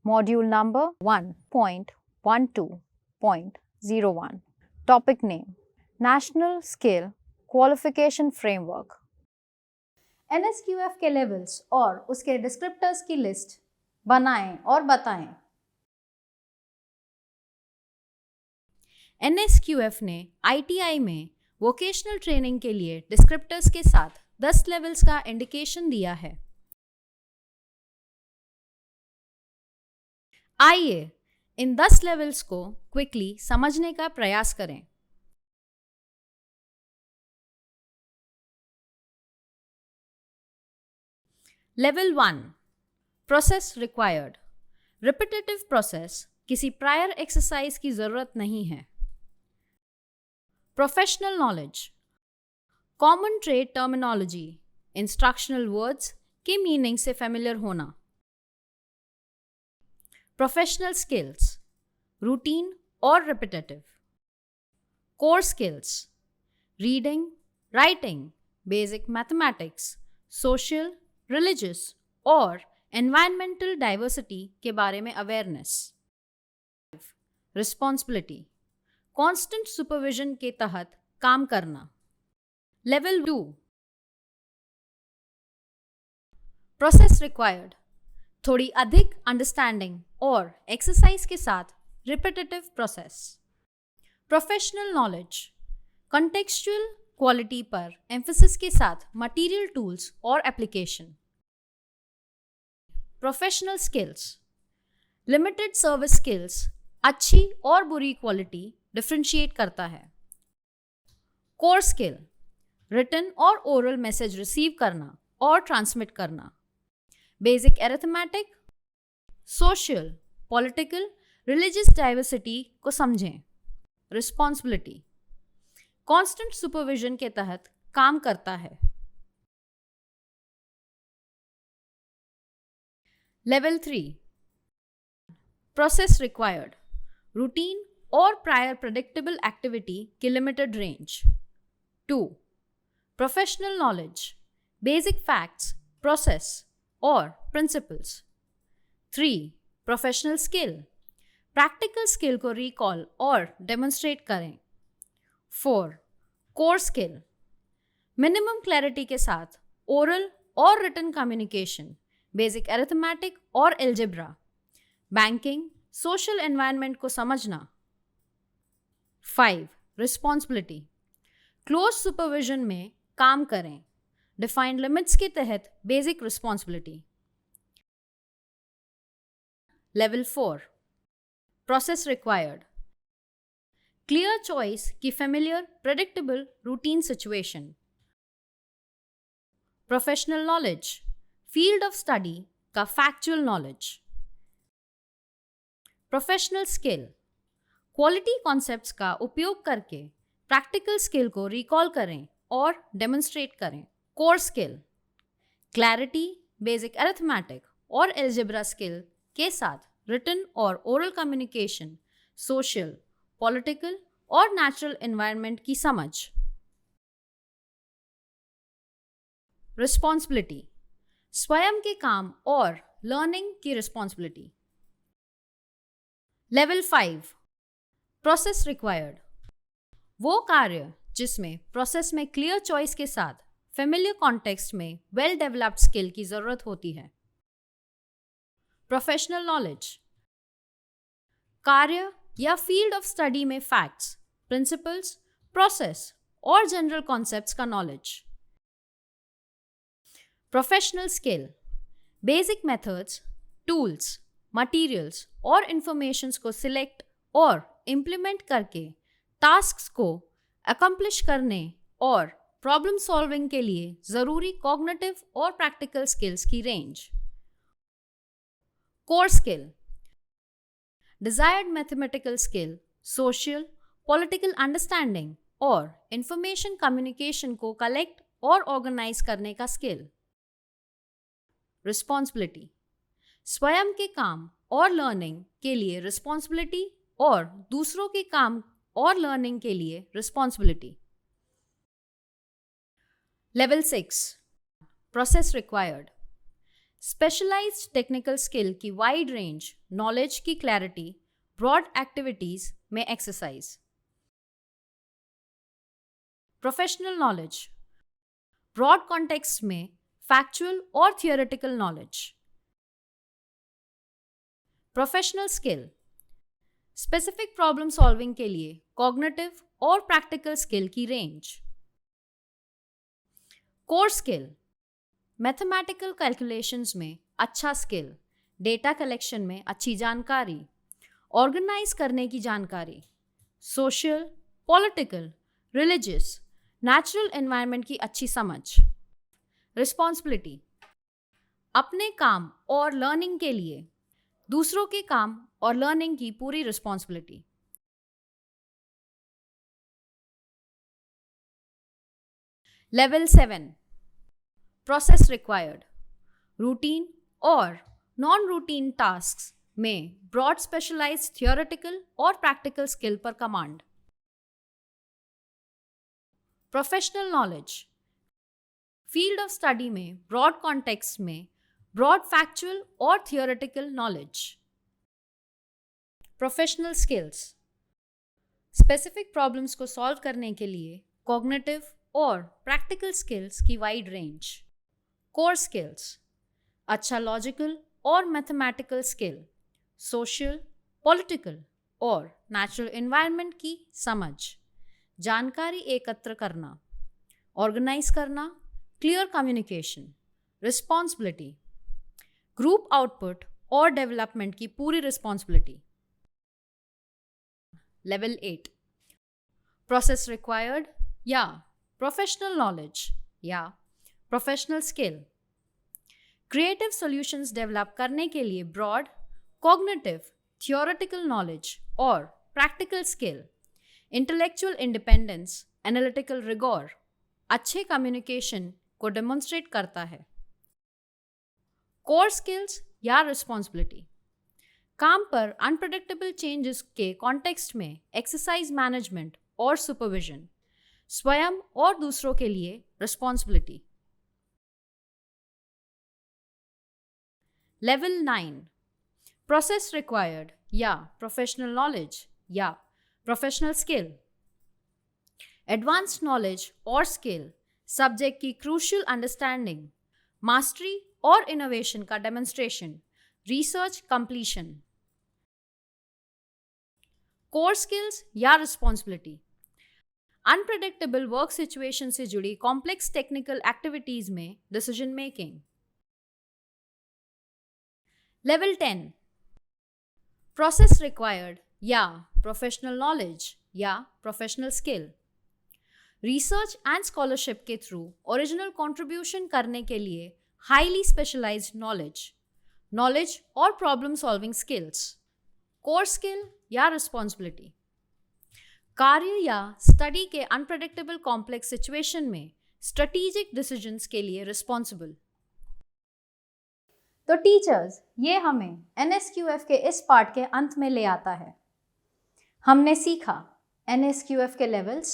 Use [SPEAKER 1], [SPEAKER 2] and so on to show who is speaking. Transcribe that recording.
[SPEAKER 1] Module number 1.12.01. Topic name: National Skill Qualification Framework. NSQF के levels और उसके descriptors की लिस्ट बनाएं और बताएं। NSQF ने ITI में वोकेशनल ट्रेनिंग के लिए डिस्क्रिप्टर्स के साथ 10 लेवल्स का इंडिकेशन दिया है। आइए इन 10 लेवल्स को क्विकली समझने का प्रयास करें। Level 1, process required. Repetitive process, किसी प्रायर एक्सरसाइज की जरूरत नहीं है। Professional knowledge, common trade terminology, instructional words के मीनिंग से फेमिलियर होना। प्रोफेशनल स्किल्स, रूटीन और repetitive. Core skills, reading, writing, basic mathematics, social, religious और एनवायरमेंटल डाइवर्सिटी के बारे में अवेयरनेस। रिस्पॉन्सिबिलिटी, कांस्टेंट सुपरविजन के तहत काम करना। लेवल 2, प्रोसेस रिक्वायर्ड, थोड़ी अधिक अंडरस्टैंडिंग और एक्सरसाइज के साथ repetitive process. Professional knowledge, contextual quality पर एम्फेसिस के साथ मटेरियल टूल्स और application. Professional skills, limited service skills, अच्छी और बुरी क्वालिटी डिफरेंशिएट करता है। कोर स्किल, रिटन और ओरल मैसेज रिसीव करना और ट्रांसमिट करना। Basic arithmetic, social, political, religious diversity को समझें। रिस्पॉन्सिबिलिटी, कांस्टेंट सुपरविजन के तहत काम करता है। लेवल 3, प्रोसेस रिक्वायर्ड, रूटीन और प्रायर प्रेडिक्टेबल एक्टिविटी की limited range. 2, professional knowledge, basic facts, process और principles. 3, professional skill, practical skill को रिकॉल और डेमोन्स्ट्रेट करें। 4, कोर स्किल, मिनिमम क्लैरिटी के साथ ओरल और रिटन कम्युनिकेशन, बेसिक अरिथमेटिक और एल्जेब्रा, बैंकिंग, सोशल एनवायरनमेंट को समझना। 5, रिस्पॉन्सिबिलिटी, क्लोज सुपरविजन में काम करें, डिफाइंड लिमिट्स के तहत basic responsibility. Level 4, process required, clear choice की familiar predictable routine situation. Professional knowledge, field of study का factual knowledge. Professional skill, quality concepts का उपयोग करके प्रैक्टिकल स्किल को रिकॉल करें और डेमोन्स्ट्रेट करें। Core skill, clarity, basic arithmetic और एल्जेब्रा स्किल के साथ रिटन और ओरल कम्युनिकेशन, सोशल, पॉलिटिकल और नेचुरल एनवायरनमेंट की समझ। रिस्पॉन्सिबिलिटी, स्वयं के काम और लर्निंग की रिस्पॉन्सिबिलिटी। लेवल 5, प्रोसेस रिक्वायर्ड, वो कार्य जिसमें प्रोसेस में क्लियर चॉइस के साथ फेमिलियर कॉन्टेक्स्ट में वेल डेवलप्ड स्किल की जरूरत होती है। प्रोफेशनल नॉलेज, कार्य या फील्ड ऑफ स्टडी में फैक्ट्स, प्रिंसिपल्स, प्रोसेस और जनरल कॉन्सेप्ट्स का knowledge. Professional skill, basic methods, tools, materials और इंफॉर्मेशंस को सिलेक्ट और इम्प्लीमेंट करके टास्क्स को अकम्प्लिश करने और प्रॉब्लम सॉल्विंग के लिए जरूरी कॉग्निटिव और प्रैक्टिकल स्किल्स की range. Core skill, desired mathematical skill, social, political understanding और इंफॉर्मेशन कम्युनिकेशन को कलेक्ट और ऑर्गेनाइज करने का स्किल। रिस्पॉन्सिबिलिटी, स्वयं के काम और लर्निंग के लिए रिस्पॉन्सिबिलिटी और दूसरों के काम और लर्निंग के लिए responsibility. Level 6, process required, specialised technical skill की वाइड रेंज, नॉलेज की क्लैरिटी, ब्रॉड एक्टिविटीज में exercise. Professional knowledge, broad context में फैक्चुअल और theoretical knowledge. Professional skill, specific problem solving के लिए कॉग्निटिव और प्रैक्टिकल स्किल की range. Core skill, mathematical calculations में अच्छा स्किल, डेटा कलेक्शन में अच्छी जानकारी, ऑर्गेनाइज करने की जानकारी, social, political, religious, natural environment की अच्छी समझ। रिस्पॉन्सिबिलिटी, अपने काम और लर्निंग के लिए दूसरों के काम और लर्निंग की पूरी responsibility. Level 7, process required, routine और नॉन रूटीन टास्क्स में ब्रॉड स्पेशलाइज्ड थियोरेटिकल और प्रैक्टिकल स्किल पर command. Professional knowledge, field of study में ब्रॉड कॉन्टेक्स्ट में ब्रॉड फैक्चुअल और theoretical knowledge. Professional skills, specific problems को सॉल्व करने के लिए कॉग्निटिव और प्रैक्टिकल स्किल्स की वाइड रेंज। कोर स्किल्स, अच्छा लॉजिकल और मैथमेटिकल स्किल, सोशल, पॉलिटिकल और नेचुरल एनवायरनमेंट की समझ, जानकारी एकत्र करना, ऑर्गेनाइज करना, clear communication, responsibility, group output और डेवलपमेंट की पूरी रिस्पॉन्सिबिलिटी। लेवल 8, प्रोसेस रिक्वायर्ड या प्रोफेशनल नॉलेज या professional skill, creative solutions develop करने के लिए ब्रॉड कॉग्निटिव, थियोरेटिकल नॉलेज और practical skill, intellectual independence, analytical rigour, अच्छे कम्युनिकेशन को डेमोन्स्ट्रेट करता है। कोर स्किल्स या रिस्पॉन्सिबिलिटी, काम पर अनप्रेडिक्टेबल चेंजेस के कॉन्टेक्स्ट में एक्सरसाइज मैनेजमेंट और सुपरविजन, स्वयं और दूसरों के लिए रिस्पॉन्सिबिलिटी। लेवल 9, प्रोसेस रिक्वायर्ड या प्रोफेशनल नॉलेज या प्रोफेशनल स्किल, एडवांस्ड नॉलेज और स्किल, सब्जेक्ट की क्रूशियल अंडरस्टैंडिंग, मास्टरी और इनोवेशन का demonstration, research completion. Core skills या रिस्पॉन्सिबिलिटी, अनप्रेडिक्टेबल वर्क सिचुएशन से जुड़ी कॉम्प्लेक्स टेक्निकल एक्टिविटीज में decision making. Level 10, process required या प्रोफेशनल नॉलेज या professional skill, research and scholarship के थ्रू ओरिजिनल कंट्रीब्यूशन करने के लिए हाईली स्पेशलाइज्ड नॉलेज और problem solving skills. Core skill या रिस्पॉन्सिबिलिटी, कार्य या स्टडी के अनप्रेडिक्टेबल कॉम्प्लेक्स सिचुएशन में स्ट्रेटेजिक डिसीजंस के लिए रिस्पॉन्सिबल। तो टीचर्स, ये हमें NSQF के इस पार्ट के अंत में ले आता है। हमने सीखा NSQF के लेवल्स,